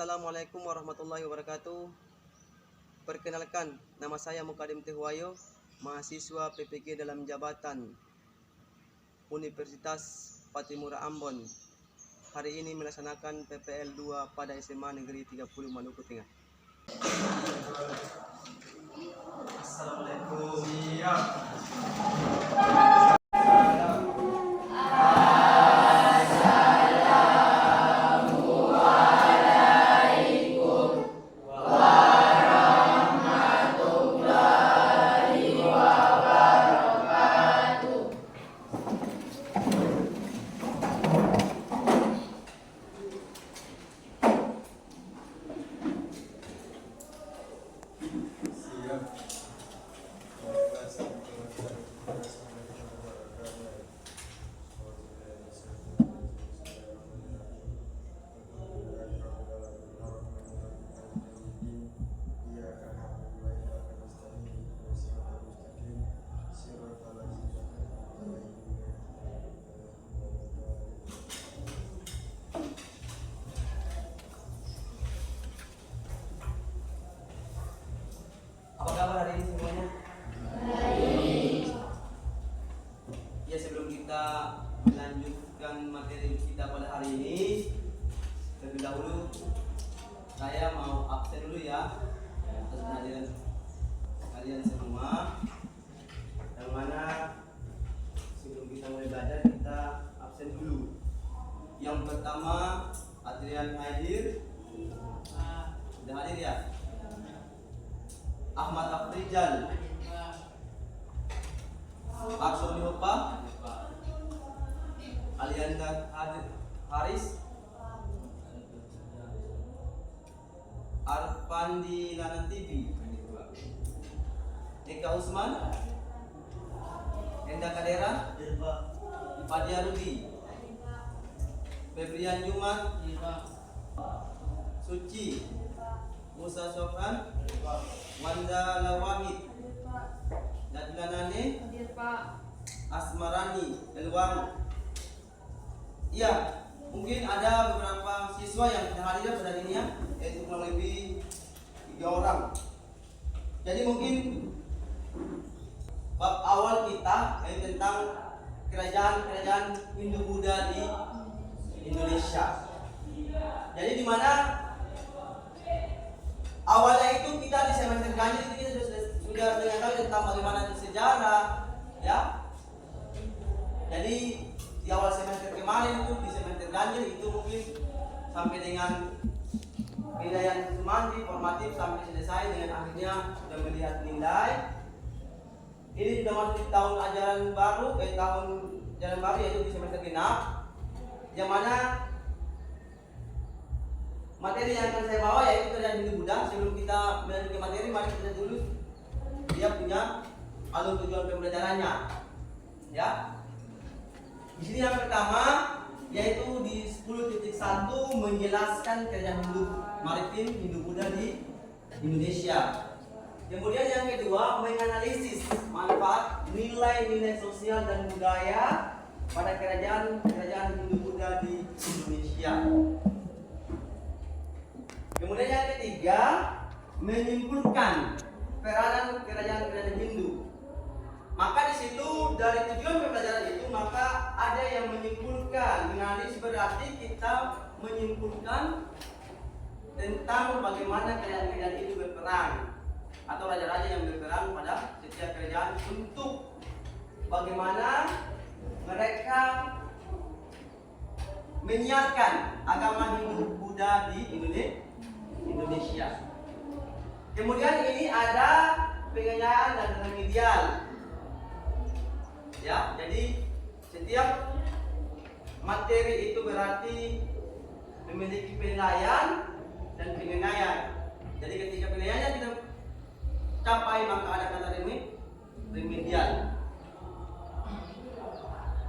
Assalamualaikum warahmatullahi wabarakatuh. Perkenalkan, nama saya Mukadim Tehwayo, mahasiswa PPG dalam jabatan Universitas Patimura Ambon. Hari ini melaksanakan PPL 2 pada SMA Negeri 30 Maluku Tengah. Assalamualaikum. Siap. Apa kabar hari ini semuanya? Baik. Ya, sebelum kita melanjutkan materi kita pada hari ini, terlebih dahulu saya mau absen dulu ya atas kehadiran kalian semua. Yang mana sebelum kita mulai belajar kita absen dulu. Yang pertama Adrian hadir. Sudah hadir ya? Ahmad Afrizal, Aksoni Hopa, Alianda Haris, Arpandi Lanantibi, Eka Usman, Enda Kadera, Fadia Rudi, Febrian Jumat, Suci, Musa Sofan, Wanda Lawamid, Nadlanane, Asmarani, Elwang. Iya, mungkin ada beberapa siswa yang tidak hadir pada ini ya, yaitu kurang lebih 3 orang. Jadi mungkin bab awal kita yaitu tentang kerajaan Hindu Buddha di Indonesia. Jadi di mana awalnya itu kita di semester ganjil itu kita sudah mengetahui tentang bagaimana sejarah, ya. Jadi di awal semester kemarin itu di semester ganjil itu mungkin sampai dengan penilaian semantri formatif sampai selesai dengan akhirnya sudah melihat nilai. Ini sudah masuk di tahun ajaran baru, tahun ajaran baru yaitu di semester genap, yang mana materi yang akan saya bawa yaitu kerajaan Hindu Buddha. Sebelum kita melanjutkan materi, mari kita dulu dia punya alur tujuan pembelajarannya. Ya. Di sini yang pertama yaitu di 10.1 menjelaskan kerajaan Hindu maritim Hindu Buddha di Indonesia. Kemudian yang kedua menganalisis manfaat nilai-nilai sosial dan budaya pada kerajaan Hindu Buddha di Indonesia. Kemudian yang ketiga, menyimpulkan peranan kerajaan Hindu. Maka di situ dari tujuan pembelajaran itu maka ada yang menyimpulkan. Menganalisis berarti kita menyimpulkan tentang bagaimana kerajaan itu berperan atau raja-raja yang berperan pada setiap kerajaan untuk bagaimana mereka menyiarkan agama Hindu Buddha di Indonesia. Kemudian ini ada penganiayaan dan remedial. Ya, jadi setiap materi itu berarti memiliki penilaian dan penganiayaan. Jadi ketika penilaiannya kita capai maka ada kata remedial.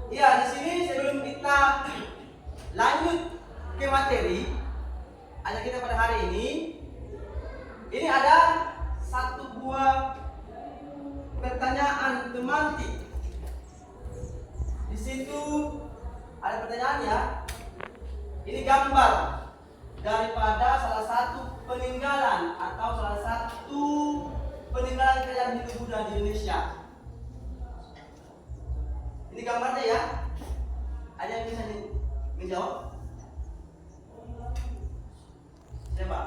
Ya, di sini sebelum kita lanjut ke materi ada kita pada hari ini ada satu buah pertanyaan temantik. Di situ ada pertanyaan ya. Ini gambar daripada salah satu peninggalan atau salah satu peninggalan kerajaan Hindu Buddha di Indonesia. Ini gambarnya ya. Ada yang bisa menjawab? Siapa?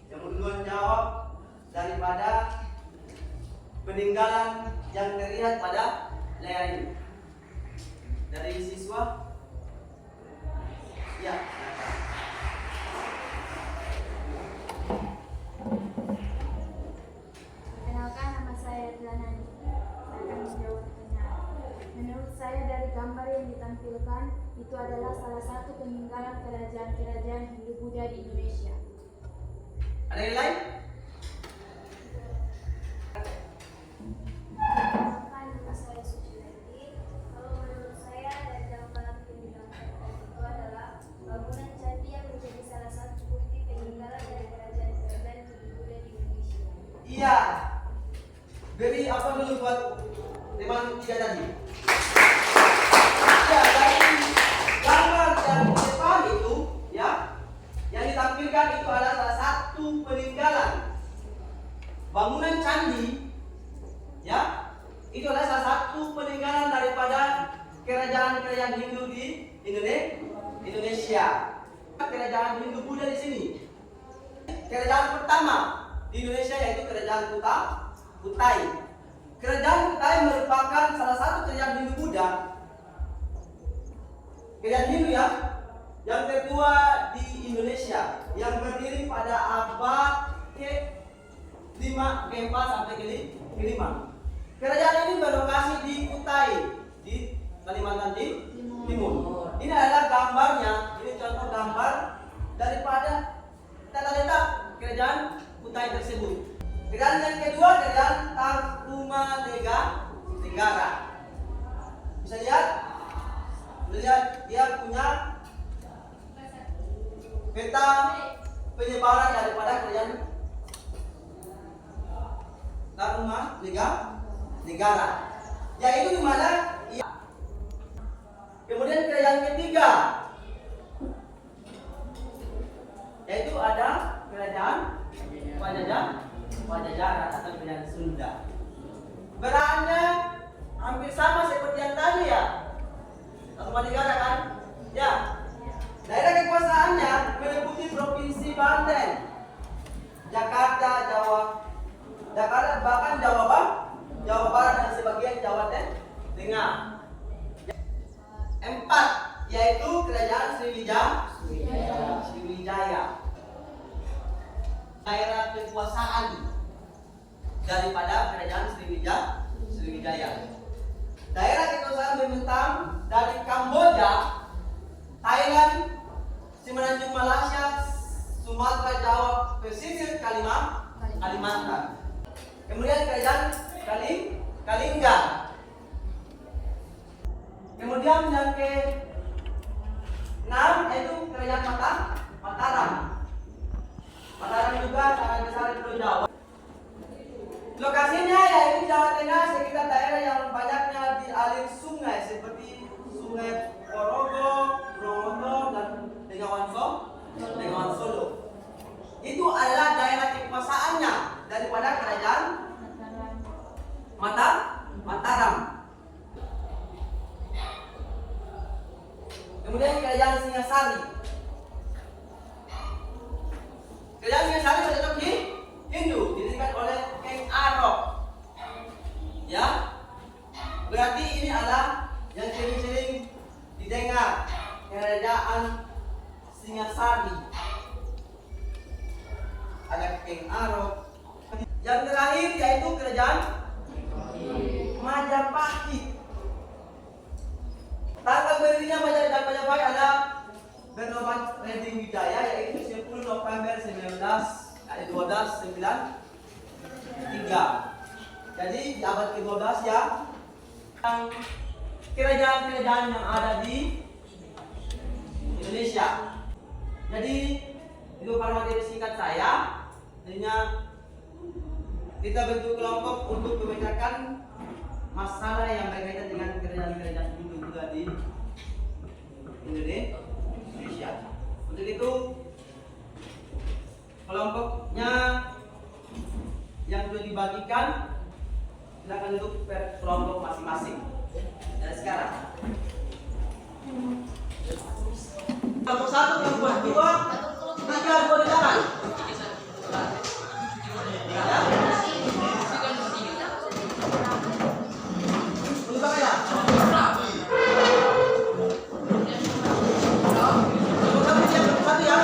Yang duluan jawab daripada peninggalan yang terlihat pada layar ini. Dari siswa? Ya. Perkenalkan, nama saya Dilan. Saya akan menjawab pertanyaan. Menurut saya dari gambar yang ditampilkan itu adalah salah satu peninggalan kerajaan-kerajaan Hindu Buddha di Indonesia. Ada yang lain? Perkenalkan, nama saya Suciwati. Kalau menurut saya dari gambar yang ditampilkan itu adalah bangunan candi yang menjadi salah satu bukti peninggalan dari kerajaan-kerajaan Hindu Buddha di Indonesia. Iya. Beri apa dulu buat teman tiga tadi? Ya, dari gambar yang di depan itu, ya, yang ditampilkan itu adalah salah satu peninggalan bangunan candi, ya, itu adalah salah satu peninggalan daripada kerajaan-kerajaan Hindu di Indonesia. Kerajaan Hindu Buddha di sini. Kerajaan pertama di Indonesia yaitu Kerajaan Kutai. Kerajaan Kutai merupakan salah satu kerajaan Hindu Buddha, kerajaan Hindu yang kedua di Indonesia, yang berdiri pada abad ke-5 sampai ke-5. Kerajaan ini berlokasi di Kutai, di Kalimantan Timur. Ini adalah gambarnya, ini contoh gambar daripada tata letak kerajaan Kutai tersebut. Kerajaan yang kedua, kerajaan Tarumanegara. Bisa lihat? Lihat dia punya peta penyebaran daripada kerajaan Tarumanegara. Yaitu di mana? Kemudian kerajaan ketiga, yaitu ada kerajaan Pajajaran atau kerajaan Sunda. Beraannya hampir sama seperti yang tadi ya. Tarumanegara kan? Ya. Daerah kekuasaannya meliputi Provinsi Banten, Jakarta, bahkan Jawa Barat dan sebagian Jawa Tengah. 4 yaitu kerajaan Sriwijaya. Daerah kekuasaan daripada kerajaan Sriwijaya. Daerah kekuasaan membentang dari Kamboja, Thailand, Semenanjung Malaysia, Sumatera, Jawa, pesisir Kalimantan. Kemudian kerajaan Kalingga. Kemudian yang ke-6 yaitu kerajaan Mataram. Mataram juga sangat besar di Pulau Jawa. Lokasinya yaitu Jawa Tengah, sekitar daerah yang banyaknya dialiri sungai seperti Sungai Porogo, Bromoto, dan Bengawan Solo. Itu adalah daerah kekuasaannya daripada kerajaan Mataram. Kemudian kerajaan Singasari. Kerajaan Singasari bercocok di Hindu, didirikan oleh King Arok. Ya, berarti ini adalah yang sering-sering didengar, kerajaan Singasari. Ada King Arok. Yang terakhir yaitu kerajaan Majapahit. Tanggal berdirinya Majapahit adalah Bernopati Wijaya, yaitu 10 November 1293. Jadi di abad ke-12 ya, kerajaan-kerajaan yang ada di Indonesia. Jadi itu para materi singkat saya. Artinya kita bentuk kelompok untuk memecahkan masalah yang berkaitan dengan kerajaan-kerajaan Hindu juga di Indonesia. Untuk itu kelompoknya yang sudah dibagikan, silakan duduk per kelompok masing-masing. Dan sekarang kelompok 1, kelompok 2, 3 boleh jalan. Ya. Berubah ya? Kelompok 1 ya.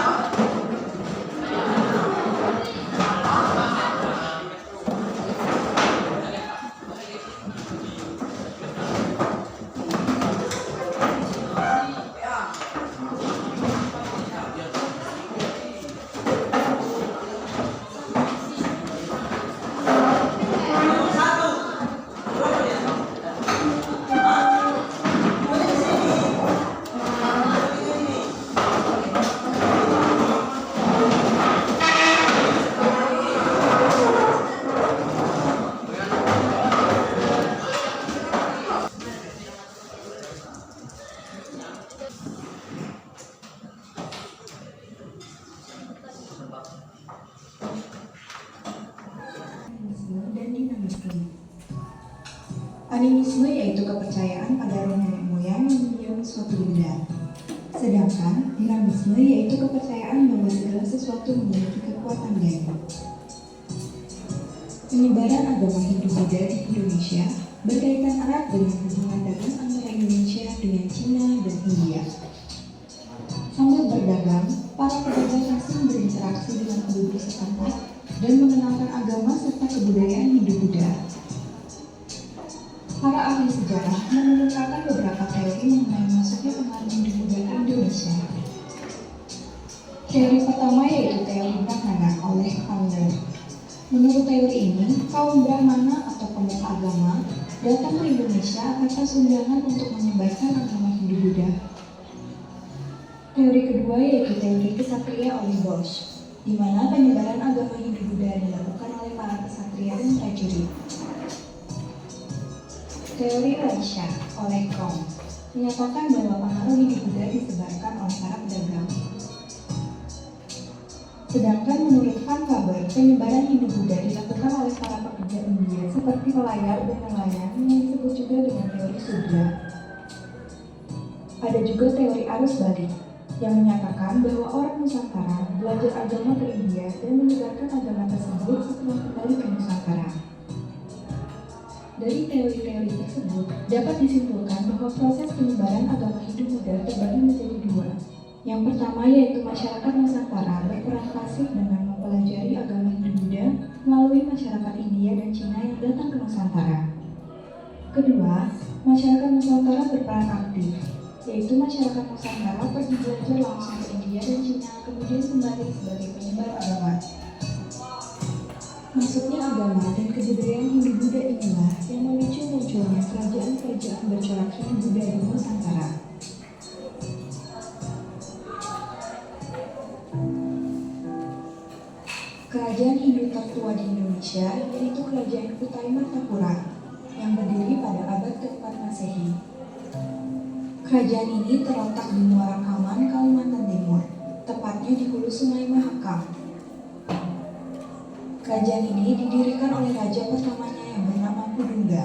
Dan dinamisme. Animisme yaitu kepercayaan pada roh nenek moyang yang mendiami suatu benda. Sedangkan dinamisme yaitu kepercayaan bahwa segala sesuatu memiliki kekuatan gaib. Penyebaran agama Hindu-Buddha di Indonesia berkaitan erat dengan hubungan dagang antara Indonesia dengan Cina dan India. Sambil berdagang, para pedagang asing berinteraksi dengan penduduk setempat dan mengenalkan agama serta kebudayaan Hindu-Buddha. Para ahli sejarah mengemukakan beberapa teori mengenai masuknya pengaruh Hindu-Buddha ke Indonesia. Teori pertama yaitu teori Brahmana oleh Fowler. Menurut teori ini, kaum Brahmana atau pemuka agama datang ke Indonesia atas undangan untuk menyebarkan agama Hindu-Buddha. Teori kedua yaitu teori kesatria oleh Bosch, di mana penyebaran agama Hindu-Buddha dilakukan oleh para kesatria dan prajurit. Teori Waisya oleh Kong menyatakan bahwa pengaruh Hindu-Buddha disebarkan oleh para pedagang. Sedangkan menurut Van Faber, penyebaran Hindu-Buddha dilakukan oleh para pekerja India seperti pelayar dan nelayan yang disebut juga dengan teori Sudra. Ada juga teori arus balik yang menyatakan bahwa orang Nusantara belajar agama ke India dan menyebarkan agama tersebut setelah kembali ke Nusantara. Dari teori-teori tersebut dapat disimpulkan bahwa proses penyebaran agama Hindu-Buddha terbagi menjadi dua. Yang pertama yaitu masyarakat Nusantara berperan pasif dengan mempelajari agama Hindu-Buddha melalui masyarakat India dan Cina yang datang ke Nusantara. Kedua, masyarakat Nusantara berperan aktif, yaitu masyarakat Nusantara pergi belajar langsung ke India dan Cina kemudian kembali sebagai penyebar agama. Masuknya agama dan kebudayaan Hindu-Buddha inilah yang memicu munculnya kerajaan-kerajaan bercorak Hindu-Buddha di Nusantara. Kerajaan Hindu tertua di Indonesia yaitu Kerajaan Kutai Martapura yang berdiri pada abad ke-4 Masehi. Kerajaan ini terletak di Muara Kaman, Kalimantan Timur, tepatnya di hulu Sungai Mahakam. Kerajaan ini didirikan oleh raja pertamanya yang bernama Kudungga.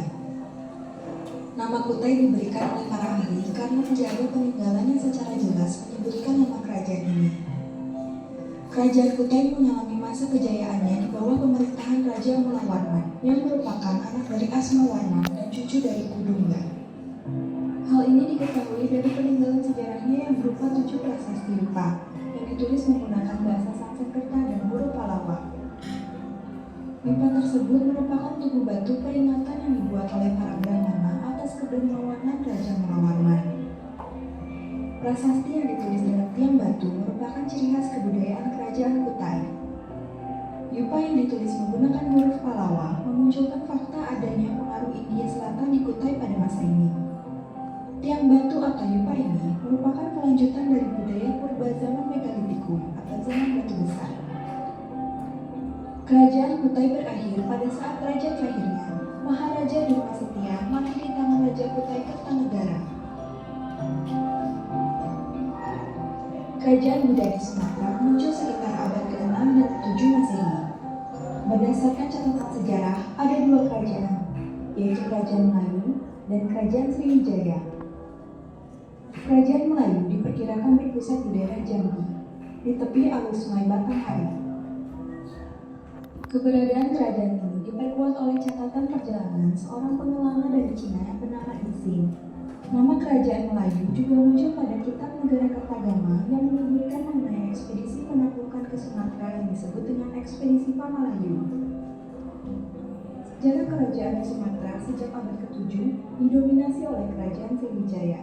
Nama Kutai diberikan oleh para ahli karena menjaga peninggalan yang secara jelas menyebutkan nama kerajaan ini. Kerajaan Kutai mengalami masa kejayaannya di bawah pemerintahan Raja Mulawarman yang merupakan anak dari Asmawarman dan cucu dari Kudungga. Hal ini diketahui dari peninggalan sejarahnya yang berupa 7 prasasti Rupa yang ditulis menggunakan bahasa Sanskerta dan huruf Pallava. Mimpa tersebut merupakan tugu batu peringatan yang dibuat oleh para Brahmana atas kedermawanan Raja Mulawarman. Prasasti yang ditulis dengan tiang batu merupakan ciri khas kebudayaan kerajaan Kutai. Yupa yang ditulis menggunakan huruf Pallava memunculkan fakta adanya pengaruh India Selatan di Kutai pada masa ini. Tiang batu atau yupa ini merupakan kelanjutan dari budaya purba zaman Megalitikum atau zaman batu besar. Kerajaan Kutai berakhir pada saat raja terakhirnya, Maharaja Durmasetia, mati di tangan Raja Kutai Kertanegara. Kerajaan Buddha di Sumatera muncul sekitar abad ke-6 dan ke-7 Masehi. Berdasarkan catatan sejarah, ada dua kerajaan, yaitu Kerajaan Melayu dan Kerajaan Sriwijaya. Kerajaan Melayu diperkirakan berpusat di daerah Jambi, di tepi alur Sungai Batanghari. Keberadaan kerajaan ini diperkuat oleh catatan perjalanan seorang pengelana dari Cina yang bernama Ising. Nama kerajaan Melayu juga muncul pada kitab Negara Kertagama yang menyebutkan mengenai ekspedisi penaklukan ke Sumatera yang disebut dengan ekspedisi Pamalayu. Sejarah kerajaan di Sumatera sejak abad ke-7 didominasi oleh kerajaan Sriwijaya.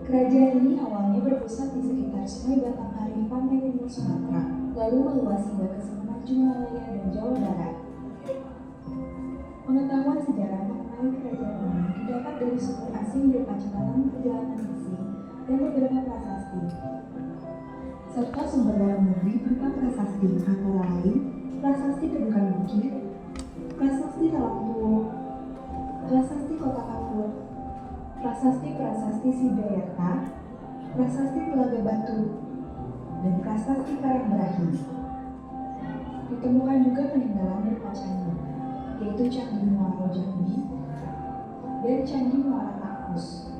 Kerajaan ini awalnya berpusat di sekitar Sungai Batanghari pantai timur Sumatera, lalu meluas hingga ke semenanjung Malaya dan Jawa Barat. Pengetahuan sejarah mengenai kerajaan ini didapat dari sumber asing berupa catatan perjalanan isi dan beberapa prasasti, serta sumber dalam negeri berupa prasasti antara lain prasasti Kedukan Bukit, prasasti Talang Tuo, prasasti Kota Kapur, prasasti Sidayarta, prasasti Telaga Batu, dan prasasti Karangberahi. Ditemukan juga peninggalan berupa candi, yaitu Candi Muaro Jambi dan Candi Muara Takus.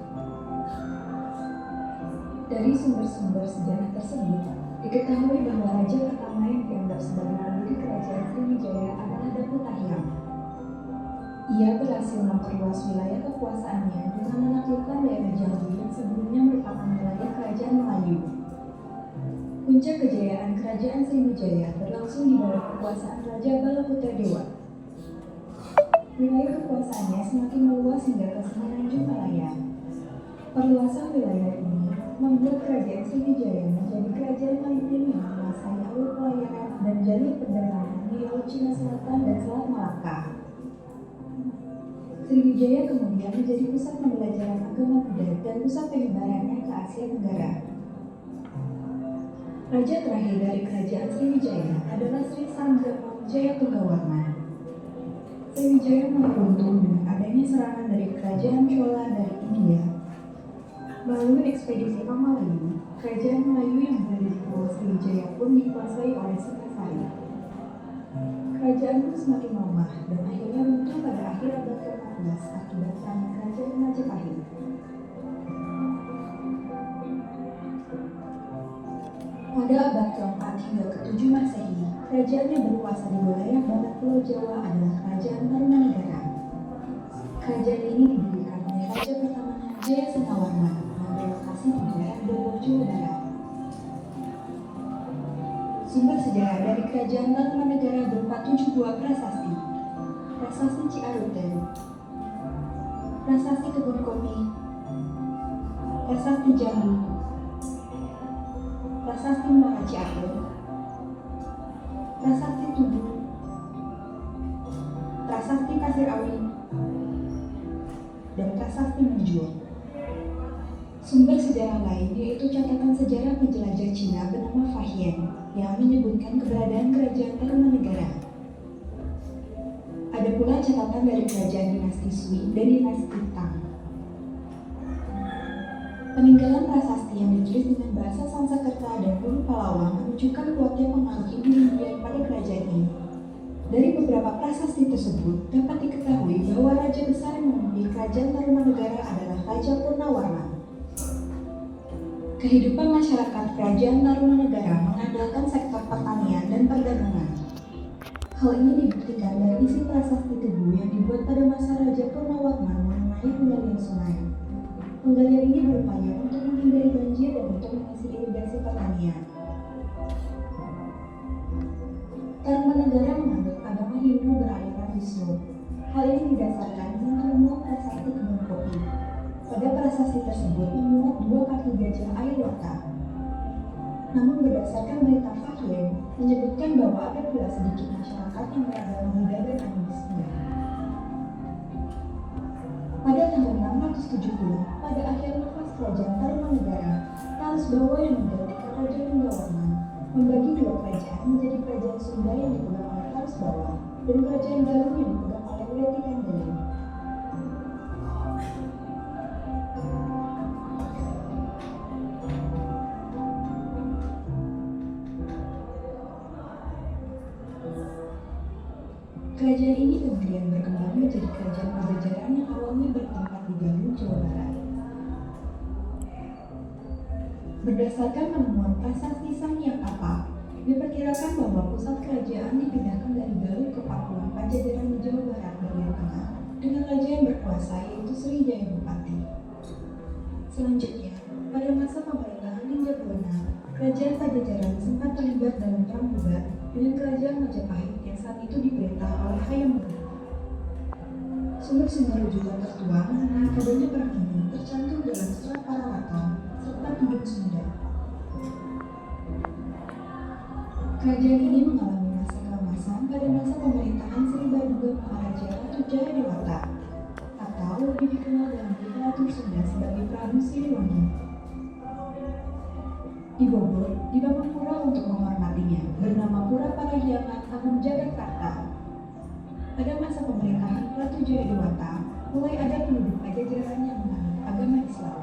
Dari sumber-sumber sejarah tersebut, diketahui bahwa raja pertama yang dianggap sebagai pendiri kerajaan Sriwijaya adalah Daputahiram. Ia berhasil memperluas wilayah kekuasaannya dengan menaklukkan daerah Jambi yang sebelumnya merupakan wilayah kerajaan Melayu. Puncak kejayaan kerajaan Sriwijaya berlangsung di bawah kekuasaan Raja Balaputra Dewa. Wilayah kekuasaannya semakin meluas hingga ke semenanjung Malaya. Perluasan wilayah ini membuat kerajaan Sriwijaya menjadi kerajaan maritim yang menguasai alur pelayaran dan jalur perdagangan di Laut Cina Selatan dan Selat Malaka. Sriwijaya kemudian menjadi pusat pembelajaran agama Buddha dan pusat penyebarannya ke Asia Tenggara. Raja terakhir dari kerajaan Sriwijaya adalah Sri Sanggapom Jayatunggawarman. Sriwijaya mulai runtuh dengan adanya serangan dari kerajaan Chola dari India. Melalui ekspedisi Pamalayu, kerajaan Melayu yang berada di Pulau Sriwijaya pun dikuasai oleh Singasari. Kerajaan pun semakin melemah dan akhirnya runtuh pada akhir abad ke-14 akibat serangan kerajaan Majapahit. Pada abad ke-4 hingga ke-7 Masehi, kerajaan yang berkuasa di wilayah barat Pulau Jawa adalah Kerajaan Tarumanegara. Kerajaan ini didirikan oleh raja pertamanya Jayasethawarman yang berlokasi di daerah Dobol, Jawa Barat. Sumber sejarah dari Kerajaan Tarumanegara berupa 7 buah prasasti. Prasasti Ciaruten, Prasasti Kebun Kopi, Prasasti Jambi, Prasasti Muara Ciater, Prasasti Tugu, Prasasti Pasir Awi, dan Prasasti Menjual. Sumber sejarah lain yaitu catatan sejarah penjelajah Cina bernama Fahian yang menyebutkan keberadaan kerajaan Tarumanegara. Ada pula catatan dari kerajaan dinasti Sui dan dinasti Tang. Peninggalan prasasti yang ditulis dengan bahasa Sanskerta dan huruf Palawang menunjukkan kuatnya pengaruh Hindia pada kerajaan ini. Dari beberapa prasasti tersebut dapat diketahui bahwa raja besar yang memimpin kerajaan Tarumanegara adalah Raja Purnawarman. Kehidupan masyarakat kerajaan Tarumanegara mengandalkan sektor pertanian dan perdagangan. Hal ini dibuktikan dari isi prasasti Tugu yang dibuat pada masa Raja Purnawarman mengenai penggalian sungai. Penggalian ini berupaya untuk menghindari banjir dan untuk mengisi irigasi pertanian. Tarumanegara menganut agama Hindu beraliran Wisnu. Hal ini didasarkan dengan penemuan prasasti Kebun Kopi. Pada prasasti tersebut memuat 2 kaki gajah air wata. Namun berdasarkan berita Fahian menyebutkan bahwa ada pula sedikit masyarakat yang beragama Buddha dan animisme. Pada tahun 670, pada akhir nafas kerajaan Tarumanegara, Talas Bawa yang menggantikan Raja Tunggawarman membagi 2 kerajaan menjadi kerajaan Sunda yang dipegang oleh Talas Bawa dan kerajaan Galuh yang dipegang oleh Weti Kandeling. Kerajaan ini kemudian berkembang menjadi kerajaan Pajajaran yang awalnya bertempat di Galuh, Jawa Barat. Berdasarkan penemuan prasasti Sangyapapa, diperkirakan bahwa pusat kerajaan dipindahkan dari Galuh ke Pakuan Pajajaran di Jawa Barat bagian tengah dengan raja yang berkuasa yaitu Sriwijaya Bupati. Selanjutnya, pada masa pemerintahan Ninja Buana, kerajaan Pajajaran sempat terlibat dalam perang bubat dengan kerajaan Majapahit yang saat itu diperintah oleh Hayam Wuruk. Sumber-sumber rujukan tertuang mengenai adanya perang ini tercantum dalam Surat Parawaton serta Tudung Sunda. Kerajaan ini mengalami masa keemasan pada masa pemerintahan Sri Baduga Maharaja Ratu Jayadewata, atau lebih dikenal dalam literatur Sunda sebagai Prabu Siliwangi. Di Bogor, dibangun pura untuk menghormatinya, bernama Pura Parahyangan Agung Jagakarta. Pada masa pemerintahan Ratu Jayadewata, mulai ada penduduk Pajajaran yang menganut agama Islam.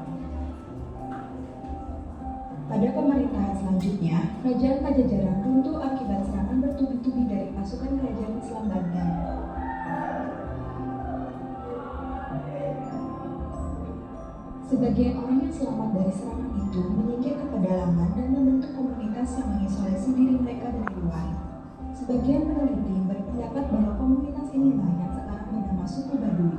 Pada pemerintahan selanjutnya, kerajaan Pajajaran runtuh akibat serangan bertubi-tubi dari pasukan kerajaan Islam Banten. Sebagian orang yang selamat dari serangan itu menyingkir ke pedalaman dan membentuk komunitas yang mengisolasi diri mereka dari luar. Sebagian peneliti berpendapat bahwa komunitas inilah yang sekarang bernama suku Baduy.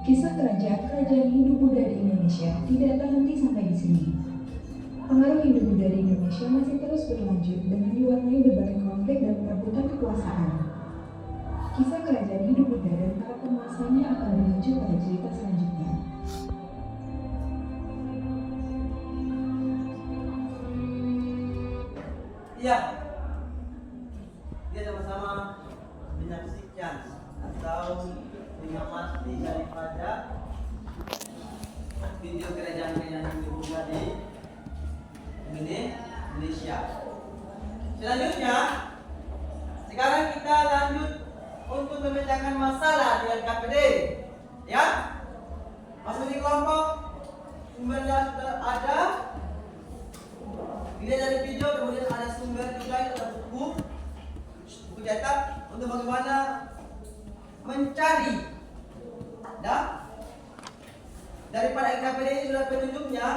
Kisah kerajaan-kerajaan Hindu-Buddha di Indonesia tidak terhenti sampai di sini. Pengaruh Hindu-Buddha di Indonesia masih terus berlanjut dengan diwarnai berbagai konflik dan perebutan kekuasaan. Kisah kerajaan Hindu-Buddha dan para penguasanya akan menuju pada cerita selanjutnya. Iya, dia sama-sama menyaksikan atau mengamati daripada video kerajaan-kerajaan Hindu-Buddha di Indonesia. Selanjutnya, sekarang kita lanjut untuk memecahkan masalah dengan KPD. Ya, masuk di kelompok, sumbernya sudah ada. Dilihat dari video, kemudian ada sumber juga, itu ada buku cetak untuk bagaimana mencari. Nah, daripada KPD ini sudah penunjuknya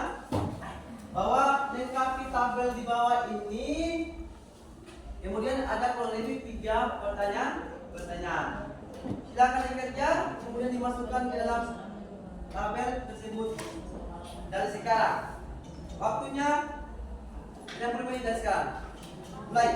bahwa lengkapi tabel di bawah ini. Kemudian ada kurang lebih 3 pertanyaan. Silakan dikerja, kemudian dimasukkan ke dalam tabel tersebut dari sekarang. Waktunya tidak bermain dari sekarang. Mulai.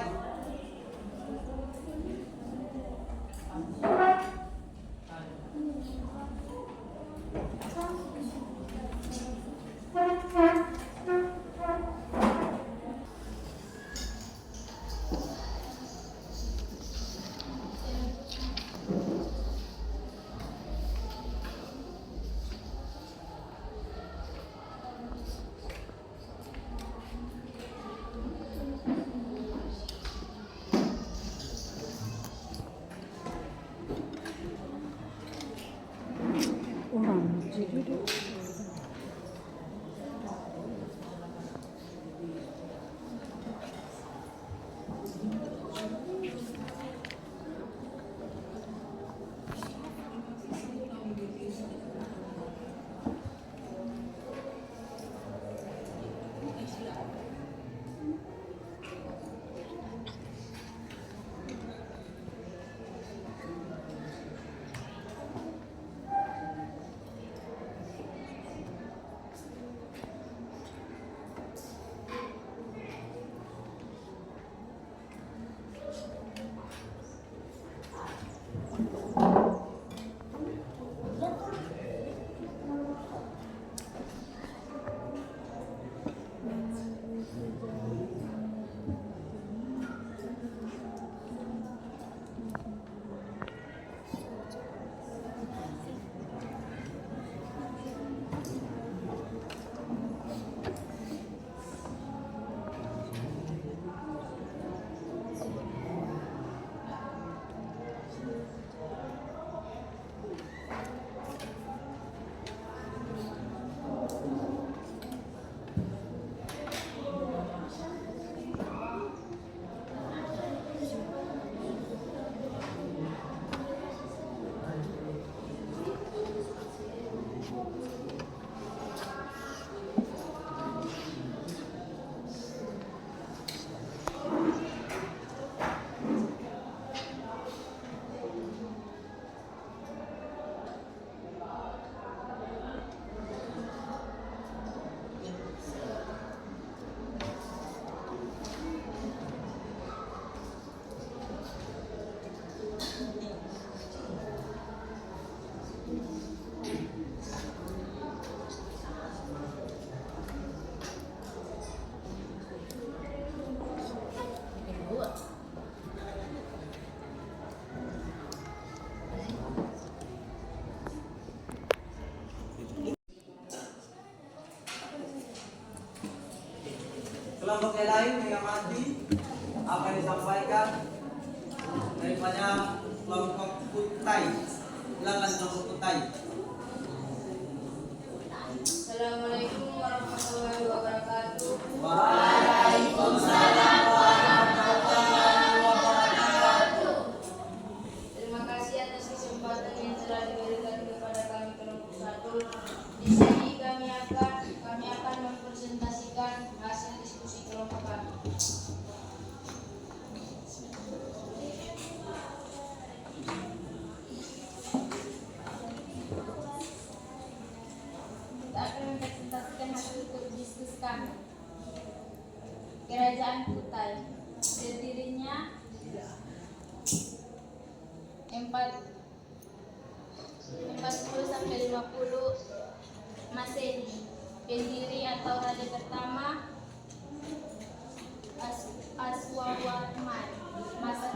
kelompok yang lain mengamati apa yang disampaikan daripada kelompok Kutai. Silakan kelompok Kutai. Assalamualaikum warahmatullahi wabarakatuh. Waalaikumsalam warahmatullahi wabarakatuh. Terima kasih atas kesempatan yang telah diberikan kepada kami kelompok 1. Di sini kami akan mempresentasikan hasil diskusi kelompok kami. Kita akan mempresentasikan hasil diskusi kami. Kerajaan Kutai berdirinya 40 sampai 50 Masehi. Pendiri atau raja pertama Aswawarman. Masa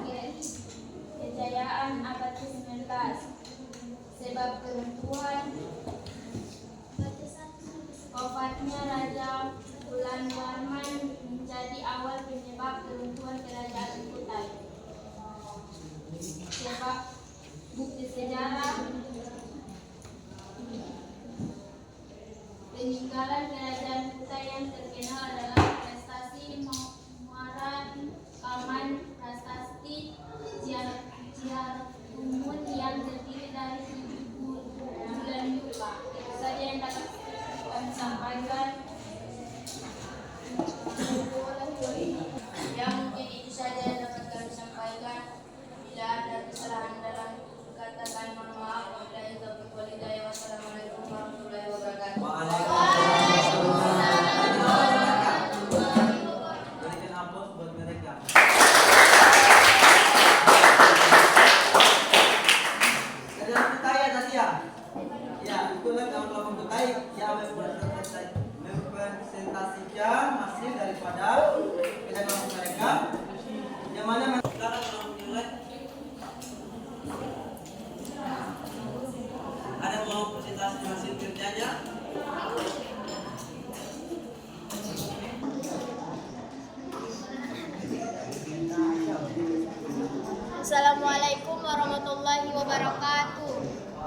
kejayaan abad ke-19. Sebab keruntuhan wafatnya Raja Bulanwarman menjadi awal penyebab keruntuhan kerajaan Kutai. Sebab bukti sejarah peninggalan kerajaan Kutai yang terkenal adalah prestasi Muaran, Kaman, prestasi Jiarkumun yang terdiri dari 7 bulan yupa. Itu saja yang dapat kami sampaikan. Ya, mungkin itu saja yang dapat kami sampaikan. Bila ada kesalahan dalam katakan mohon maaf. Wabillahi taufiq wal hidayah. Wassalamualaikum warahmatullahi wabarakatuh. Berikan aplaus buat mereka. Kerajaan Kutai ya tadi ya? Ya, itulah kelompok Kutai yang mempresentasikan hasil daripada kerjaan mereka. Yang mana sekarang kelompok yang lain ada mau presentasi hasil kerjanya. Assalamualaikum warahmatullahi wabarakatuh.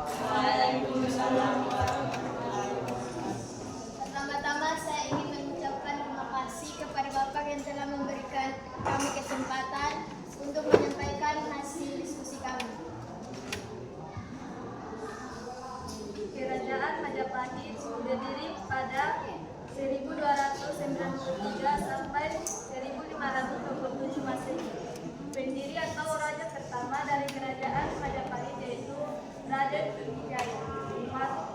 Waalaikumsalam. Pertama-tama saya ingin mengucapkan terima kasih kepada Bapak yang telah memberikan kami kesempatan untuk menyampaikan hasil diskusi kami. Kerajaan Majapahit berdiri pada 1293 sampai 1527 Masehi. Pendiri atau raja pertama dari kerajaan Majapahit yaitu Raden Wijaya.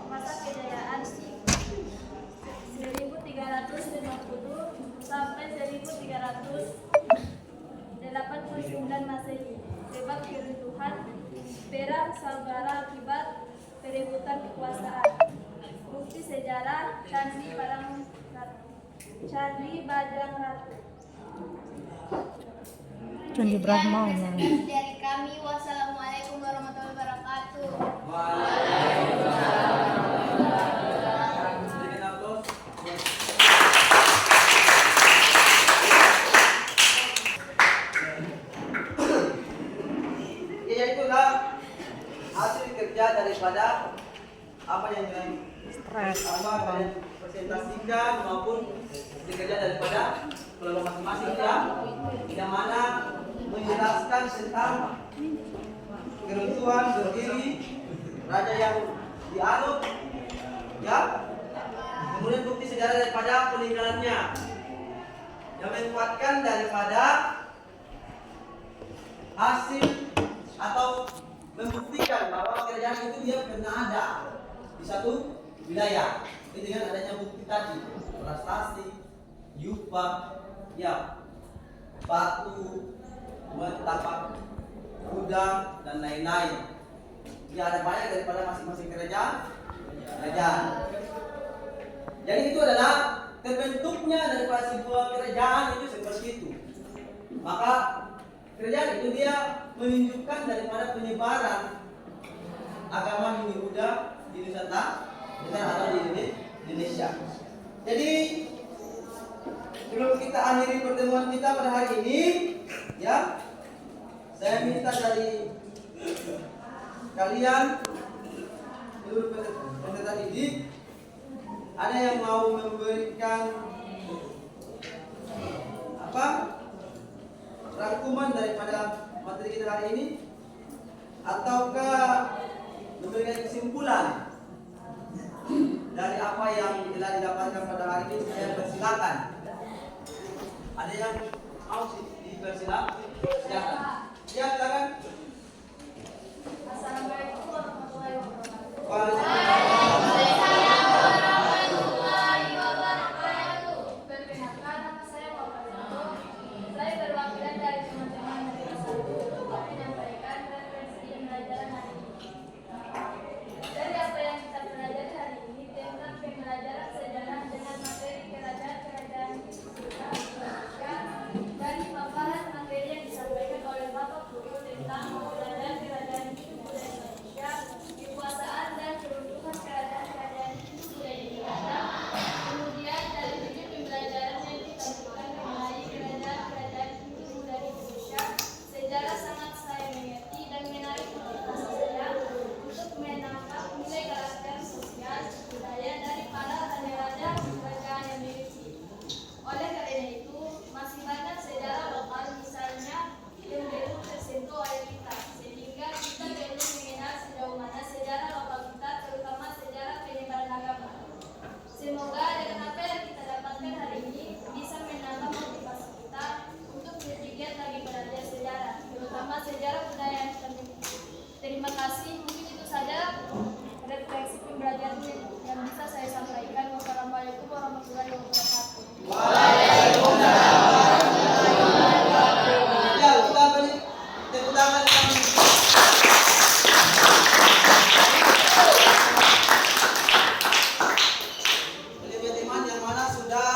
Masa kejayaan 1350 sampai 1389 Masehi. Sebab keruntuhan perang saudara akibat perebutan kekuasaan. Bukti sejarah Candi Bajang Ratu. Candi Brahma. Presentasi dari kami. Wassalamualaikum warahmatullahi wabarakatuh. Berikan aplaus. Ya, itulah hasil kerja daripada apa yang kalian presentasikan maupun hasil kerja daripada kelompok masing-masing ya, yang mana menjelaskan tentang keruntuhan berdiri raja yang dianut ya, kemudian bukti sejarah daripada peninggalannya yang menguatkan daripada hasil atau membuktikan bahwa kerajaan itu dia pernah ada di satu wilayah. Ini dengan adanya bukti tadi, prestasi, yupa, ya, batu, tapak kuda dan lain-lain. Ya, ada banyak daripada masing-masing kerajaan. Jadi itu adalah terbentuknya daripada sebuah kerajaan itu seperti itu. Maka kerajaan itu dia menunjukkan daripada penyebaran agama Hindu-Buddha di Nusantara atau di Indonesia. Jadi sebelum kita akhiri pertemuan kita pada hari ini, ya, saya minta dari kalian seluruh peserta didik, ada yang mau memberikan rangkuman daripada materi kita hari ini, ataukah memberikan kesimpulan dari apa yang telah didapatkan pada hari ini? Saya persilakan. Ada yang mau dipersilakan? Silakan. Ya, silakan. Assalamualaikum warahmatullahi wabarakatuh. Perkenalkan, nama saya Muhammad Rinto. Saya perwakilan dari teman-teman dari kelas 1 untuk menyampaikan referensi pembelajaran hari ini. Dari apa yang kita pelajari hari ini tentang pembelajaran sejarah dengan materi kerajaan-kerajaan Indonesia dan paparan materi yang disampaikan oleh Bapak Guru tentang kerajaan-kerajaan Indonesia, kekuasaan dan keruntuhan kerajaan-kerajaan Indonesia. Kemudian dari tujuh pembelajaran yang kita lakukan mengenai kerajaan-kerajaan Indonesia, sejarah sangat saya mengerti dan menarik motivasi saya untuk menangkap nilai karakter sosial budaya dari para raja-raja kerajaan yang dimiliki. Oleh karena itu, masih banyak sejarah lokal misalnya yang belum tersentuh oleh kita, sehingga kita perlu mengenal sejauh mana sejarah lokal kita, terutama sejarah penyebaran agama. Semoga dengan apa yang kita dapatkan hari ini bisa menambah motivasi kita untuk bergiat lagi belajar sejarah, terutama sejarah budaya yang kita miliki. Terima kasih, mungkin itu saja refleksi pembelajaran yang bisa saya sampaikan. Wassalamualaikum warahmatullahi wabarakatuh. Ya, kita beri tepuk tangan kami. Teman-teman yang mana sudah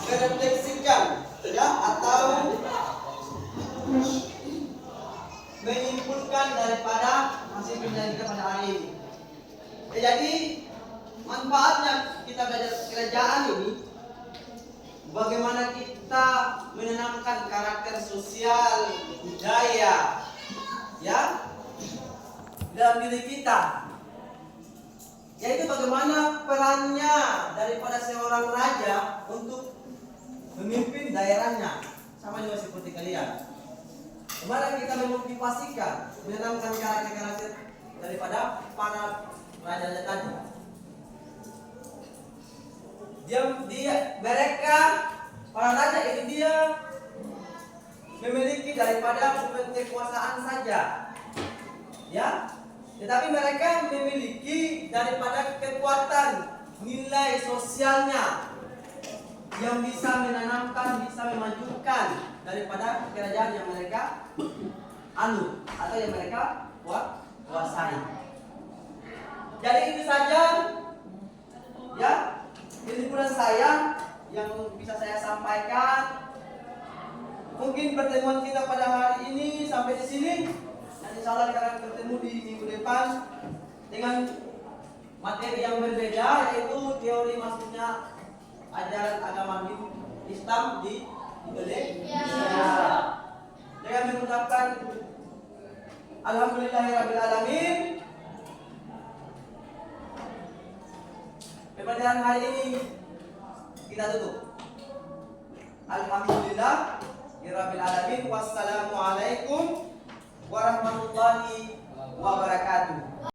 merefleksikan, ya, atau menyimpulkan daripada hasil pembelajaran kita pada hari ini. Jadi manfaatnya kita belajar kerajaan ini, bagaimana kita menanamkan karakter sosial budaya, ya, dalam diri kita. Yaitu bagaimana perannya daripada seorang raja untuk memimpin daerahnya, sama juga seperti kalian. Kemarin kita memotivasikan, menanamkan karakter-karakter daripada para raja tadi. Mereka para raja itu dia memiliki daripada bukan kekuasaan saja, ya, tetapi mereka memiliki daripada kekuatan nilai sosialnya yang bisa menanamkan, bisa memajukan daripada kerajaan yang mereka anut atau yang mereka kuasai. Jadi itu saja, ya, kesimpulan saya yang bisa saya sampaikan. Mungkin pertemuan kita pada hari ini sampai di sini. Nanti insya Allah kita akan bertemu di minggu depan dengan materi yang berbeda, yaitu teori maksudnya ajaran agama Islam di Indonesia. Dengan mengucapkan Alhamdulillahirabbil alamin. Pembelajaran hari ini kita tutup. Alhamdulillahirabbil alamin. Wassalamualaikum warahmatullahi wabarakatuh.